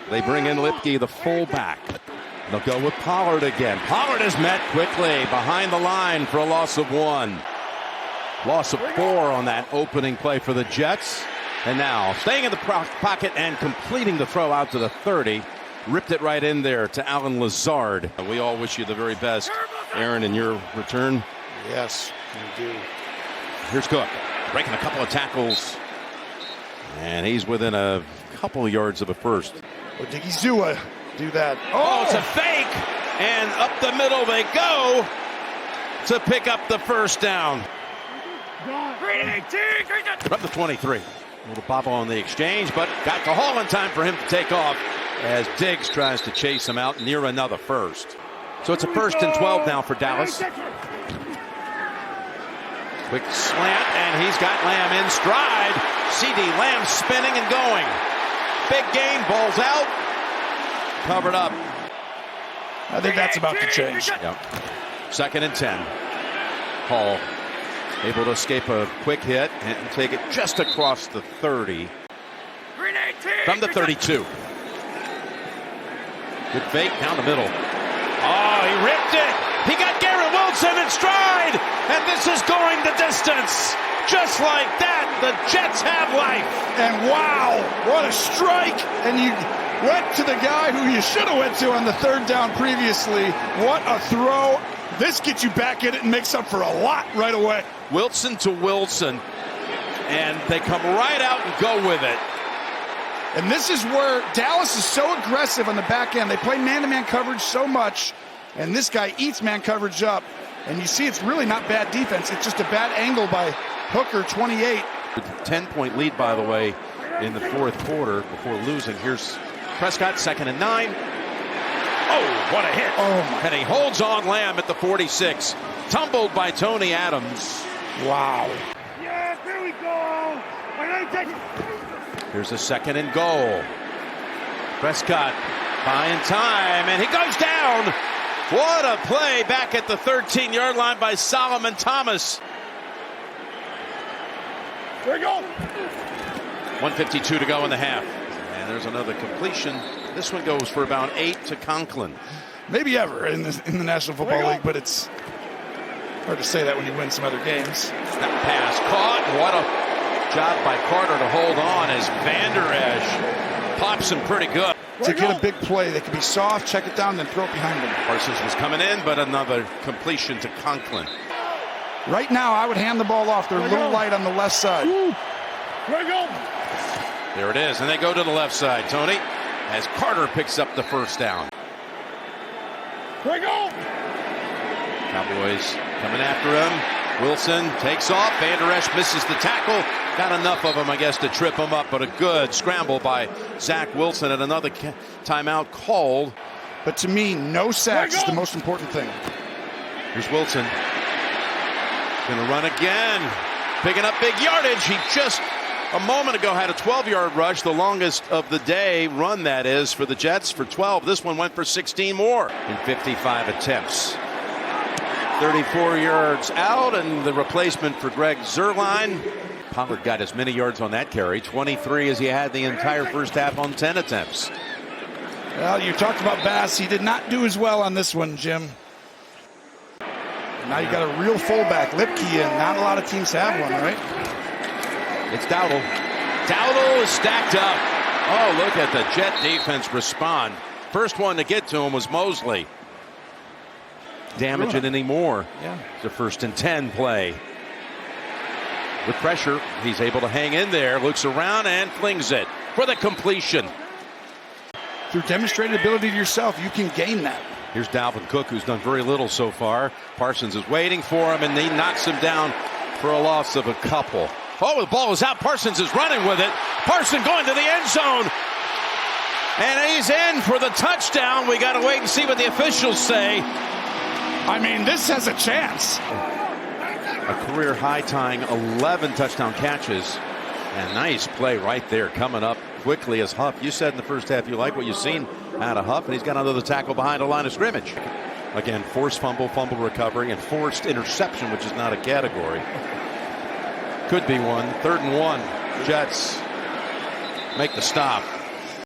They bring in Lipke, the fullback. They'll go with Pollard again. Pollard is met quickly behind the line for a loss of 1. Loss of 4 on that opening play for the Jets. And now staying in the pocket and completing the throw out to the 30. Ripped it right in there to Alan Lazard. We all wish you the very best, Aaron, in your return. Yes, we do. Here's Cook breaking a couple of tackles. And he's within a couple of yards of a first. Odigizua do that. Oh, it's a fake. And up the middle they go to pick up the first down. From the 23. A little bobble on the exchange, but got the haul in time for him to take off as Diggs tries to chase him out near another first. So it's a 1st and 12 now for Dallas. Quick slant, and he's got Lamb in stride. CD Lamb spinning and going. Big gain, ball's out. Covered up. I think that's about to change. Yep. 2nd and 10. Hall able to escape a quick hit and take it just across the 30. From the 32. Good fake down the middle. Oh, he ripped it. He got Garrett Wilson in stride. And this is going the distance. Just like that, the Jets have life. And wow, what a strike. And you went to the guy who you should have went to on the 3rd down previously. What a throw. This gets you back in it and makes up for a lot right away. Wilson to Wilson. And they come right out and go with it. And this is where Dallas is so aggressive on the back end. They play man-to-man coverage so much, and this guy eats man coverage up. And you see it's really not bad defense. It's just a bad angle by Hooker, 28. 10-point lead, by the way, in the 4th quarter before losing. Here's Prescott, 2nd and 9. Oh, what a hit. Oh, and he holds on Lamb at the 46. Tumbled by Tony Adams. Wow. Yes, here we go. Here's a 2nd and goal. Prescott buying time, and he goes down. What a play back at the 13-yard line by Solomon Thomas. There we go. 1:52 to go in the half. And there's another completion. This one goes for about 8 to Conklin. Maybe ever in the National Football League, but it's hard to say that when you win some other games. That pass caught. What a job by Carter to hold on as Van Der Esch pops him pretty good. To get a big play, they can be soft, check it down, then throw it behind them. Parsons was coming in, but another completion to Conklin. Right now, I would hand the ball off. They're a little light on the left side. There it is, and they go to the left side, Tony, as Carter picks up the first down. Cowboys coming after him. Wilson takes off. Van Der Esch misses the tackle. Got enough of him, I guess, to trip him up, but a good scramble by Zach Wilson, and another timeout called. But to me, no sacks is the most important thing. Here's Wilson. Gonna run again. Picking up big yardage. He just a moment ago had a 12-yard rush, the longest of the day run, that is, for the Jets for 12. This one went for 16 more in 55 attempts. 34 yards out, and the replacement for Greg Zuerlein. Pollard got as many yards on that carry, 23 as he had the entire first half on 10 attempts. Well, you talked about Bass. He did not do as well on this one, Jim. Now you got a real fullback, Lipke, and not a lot of teams have one, right? It's Dowdle. Dowdle is stacked up. Oh, look at the Jet defense respond. First one to get to him was Mosley. Damage it anymore. Yeah. It's a 1st and 10 play. With pressure, he's able to hang in there, looks around and flings it for the completion. Through demonstrated ability to yourself, you can gain that. Here's Dalvin Cook, who's done very little so far. Parsons is waiting for him, and he knocks him down for a loss of a couple. Oh, the ball is out. Parsons is running with it. Parsons going to the end zone. And he's in for the touchdown. We got to wait and see what the officials say. I mean, this has a chance. A career high tying 11 touchdown catches. And nice play right there coming up quickly as Huff. You said in the first half you like what you've seen out of Huff, and he's got another tackle behind the line of scrimmage. Again, forced fumble, fumble recovery, and forced interception, which is not a category. Could be one. 3rd and 1. Jets make the stop.